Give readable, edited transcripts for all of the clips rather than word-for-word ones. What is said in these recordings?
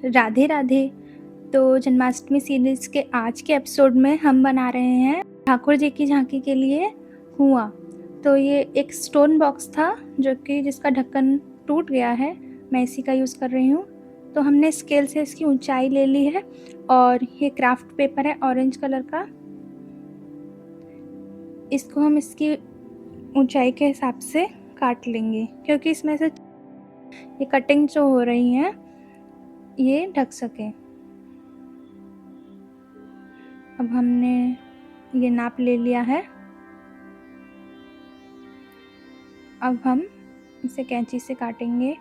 राधे राधे। तो जन्माष्टमी सीरीज़ के आज के एपिसोड में हम बना रहे हैं ठाकुर जी की झांकी के लिए कुआँ। तो ये एक स्टोन बॉक्स था जो कि जिसका ढक्कन टूट गया है, मैं इसी का यूज़ कर रही हूँ। तो हमने स्केल से इसकी ऊंचाई ले ली है और ये क्राफ्ट पेपर है ऑरेंज कलर का। इसको हम इसकी ऊंचाई के हिसाब से काट लेंगे क्योंकि इसमें से ये कटिंग जो हो रही है ये ढक सके। अब हमने ये नाप ले लिया है। अब हम इसे कैंची से काटेंगे।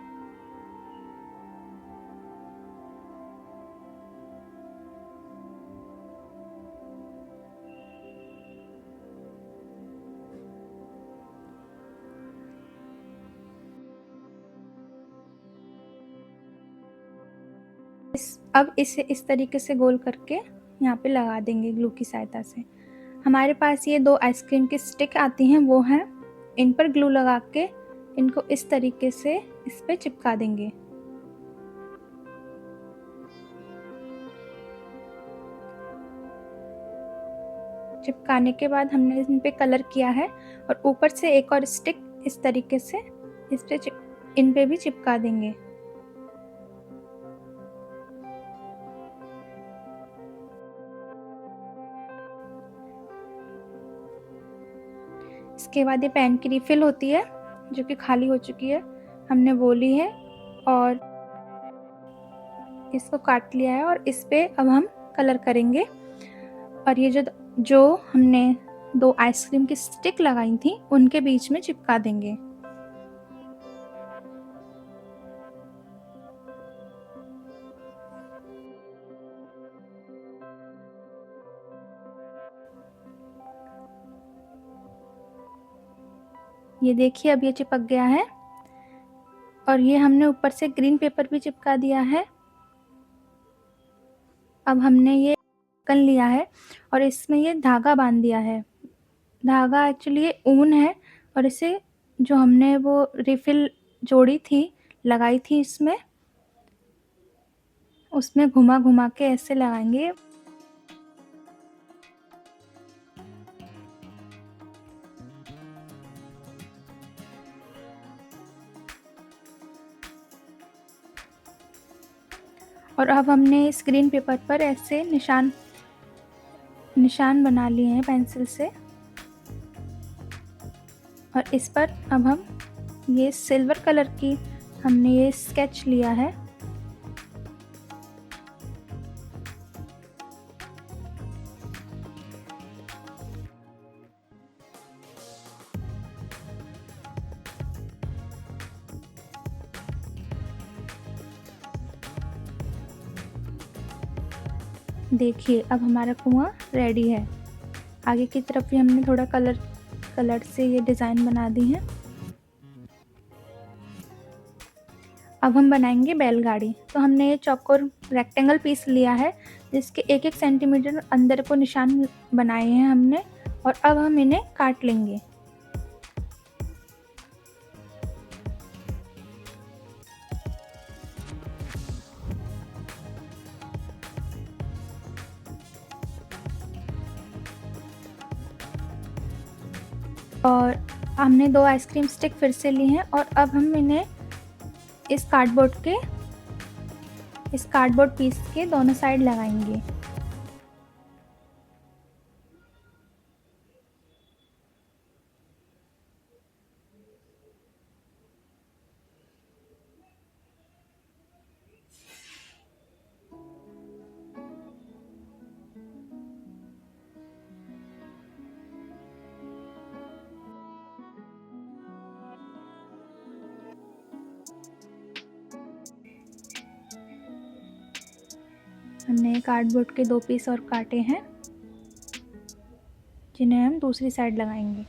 अब इसे इस तरीके से गोल करके यहाँ पे लगा देंगे ग्लू की सहायता से। हमारे पास ये 2 आइसक्रीम की स्टिक आती हैं, वो हैं। इन पर ग्लू लगा के इनको इस तरीके से इस पे चिपका देंगे। चिपकाने के बाद हमने इन पे कलर किया है और ऊपर से एक और स्टिक इस तरीके से इस पे इन पे भी चिपका देंगे। इसके बाद ये पेन की रिफिल होती है जो कि खाली हो चुकी है, हमने वो ली है और इसको काट लिया है और इस पे अब हम कलर करेंगे। और ये जो हमने 2 आइसक्रीम की स्टिक लगाई थी उनके बीच में चिपका देंगे। ये देखिए अब ये चिपक गया है और ये हमने ऊपर से ग्रीन पेपर भी चिपका दिया है। अब हमने ये ढक्कन लिया है और इसमें ये धागा बांध दिया है। धागा एक्चुअली ये ऊन है और इसे जो हमने वो रिफिल जोड़ी थी लगाई थी इसमें, उसमें घुमा घुमा के ऐसे लगाएंगे। और अब हमने स्क्रीन पेपर पर ऐसे निशान बना लिए हैं पेंसिल से और इस पर अब हम ये सिल्वर कलर की हमने ये स्केच लिया है। देखिए अब हमारा कुआं रेडी है। आगे की तरफ भी हमने थोड़ा कलर से ये डिज़ाइन बना दी है। अब हम बनाएंगे बैलगाड़ी। तो हमने ये चौकोर रेक्टेंगल पीस लिया है जिसके 1-1 सेंटीमीटर अंदर को निशान बनाए हैं हमने और अब हम इन्हें काट लेंगे। और हमने 2 आइसक्रीम स्टिक फिर से ली हैं और अब हम इन्हें इस कार्डबोर्ड पीस के दोनों साइड लगाएंगे। हमने कार्डबोर्ड के 2 पीस और काटे हैं जिन्हें हम दूसरी साइड लगाएंगे।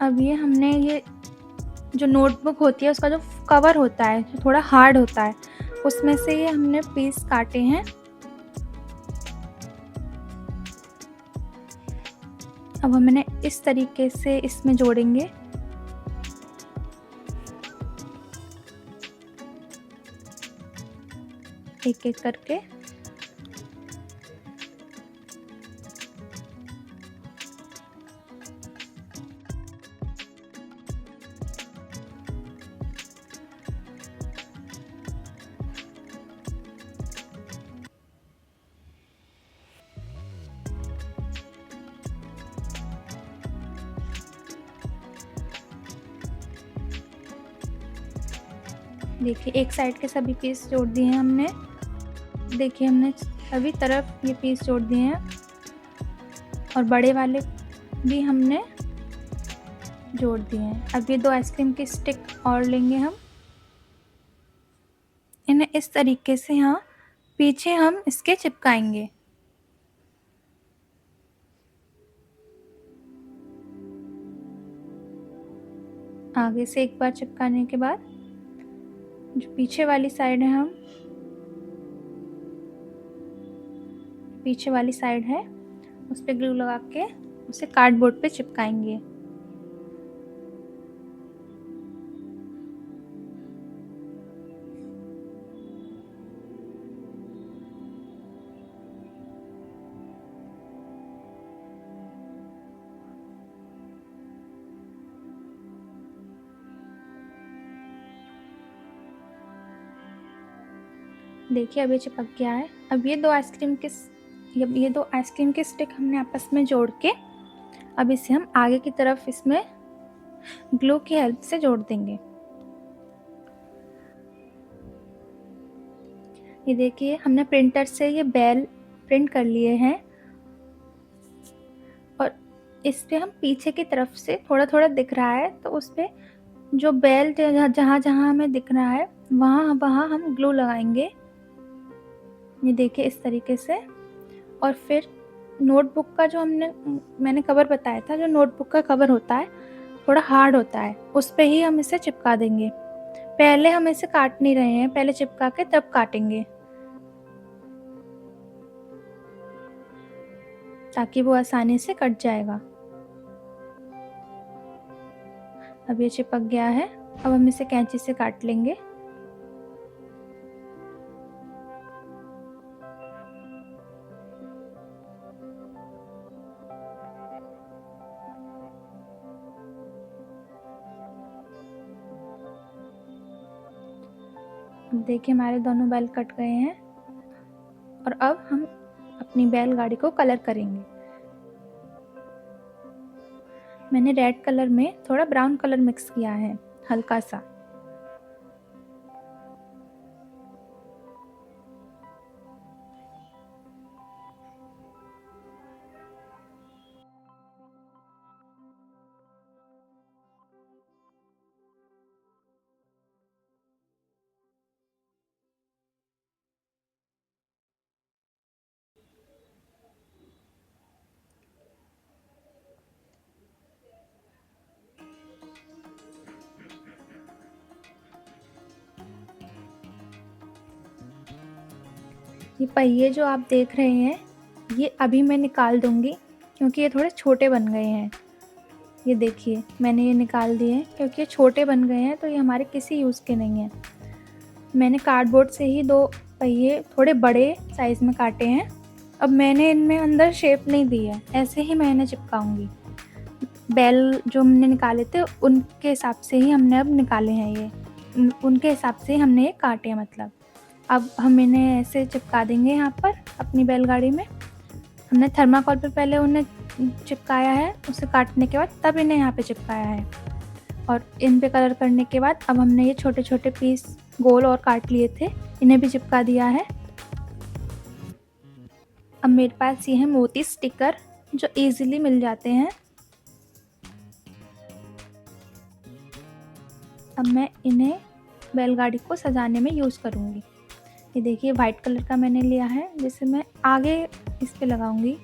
अब ये हमने ये जो नोटबुक होती है उसका जो कवर होता है, जो थोड़ा हार्ड होता है, उसमें से ये हमने पीस काटे हैं। अब हम इन्हें इस तरीके से इसमें जोड़ेंगे। एक-एक करके। देखिए एक साइड के सभी पीस जोड़ दिए हैं हमने। देखिए हमने सभी तरफ ये पीस जोड़ दिए हैं और बड़े वाले भी हमने जोड़ दिए हैं। अब ये 2 आइसक्रीम की स्टिक और लेंगे हम। इन्हें इस तरीके से यहाँ पीछे हम इसके चिपकाएंगे। आगे से एक बार चिपकाने के बाद जो पीछे वाली साइड है, हम पीछे वाली साइड है उस पे ग्लू लगा के उसे कार्डबोर्ड पे चिपकाएंगे। देखिए अब ये चिपक गया है। अब ये 2 आइसक्रीम के स्टिक हमने आपस में जोड़ के अब इसे हम आगे की तरफ इसमें ग्लू की हेल्प से जोड़ देंगे। ये देखिए हमने प्रिंटर से ये बेल प्रिंट कर लिए हैं और इस पे हम पीछे की तरफ से थोड़ा-थोड़ा दिख रहा है तो उस पे जो बेल जहाँ-जहाँ हमें दिख रहा है वहाँ हम ग्लू लगाएंगे। ये देखिए इस तरीके से। और फिर नोटबुक का जो मैंने कवर बताया था, जो नोटबुक का कवर होता है थोड़ा हार्ड होता है, उस पे ही हम इसे चिपका देंगे। पहले हम इसे काट नहीं रहे हैं, पहले चिपका के तब काटेंगे ताकि वो आसानी से कट जाएगा। अब ये चिपक गया है। अब हम इसे कैंची से काट लेंगे। देखिए हमारे दोनों बैल कट गए हैं और अब हम अपनी बैलगाड़ी को कलर करेंगे। मैंने रेड कलर में थोड़ा ब्राउन कलर मिक्स किया है, हल्का सा। ये पहिए जो आप देख रहे हैं ये अभी मैं निकाल दूंगी क्योंकि ये थोड़े छोटे बन गए हैं। ये देखिए मैंने ये निकाल दिए हैं क्योंकि ये छोटे बन गए हैं तो ये हमारे किसी यूज़ के नहीं हैं। मैंने कार्डबोर्ड से ही 2 पहिए थोड़े बड़े साइज़ में काटे हैं। अब मैंने इनमें अंदर शेप नहीं दी है, ऐसे ही मैं इन्हें चिपकाऊंगी। बेल जो हमने निकाले थे उनके हिसाब से ही हमने अब निकाले हैं ये, उनके हिसाब से ही हमने ये काटे हैं मतलब। अब हम इन्हें ऐसे चिपका देंगे यहाँ पर अपनी बैलगाड़ी में। हमने थर्माकोल पे पहले उन्हें चिपकाया है, उसे काटने के बाद तब इन्हें यहाँ पे चिपकाया है। और इन पे कलर करने के बाद अब हमने ये छोटे-छोटे पीस गोल और काट लिए थे, इन्हें भी चिपका दिया है। अब मेरे पास ये है मोती स्टिकर जो ईज़िली मिल जाते हैं। अब मैं इन्हें बैलगाड़ी को सजाने में यूज़ करूँगी। ये देखिए वाइट कलर का मैंने लिया है जिसे मैं आगे इस पे लगाऊंगी।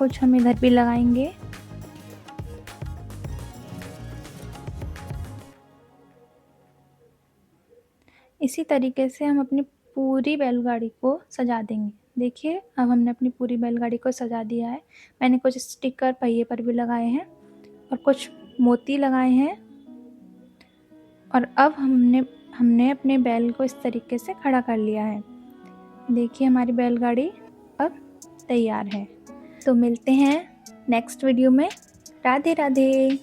कुछ हम इधर भी लगाएंगे। इसी तरीके से हम अपनी पूरी बैलगाड़ी को सजा देंगे। देखिए अब हमने अपनी पूरी बैलगाड़ी को सजा दिया है। मैंने कुछ स्टिकर पहिए पर भी लगाए हैं और कुछ मोती लगाए हैं। और अब हमने अपने बैल को इस तरीके से खड़ा कर लिया है। देखिए हमारी बैलगाड़ी अब तैयार है। तो मिलते हैं नेक्स्ट वीडियो में। राधे राधे।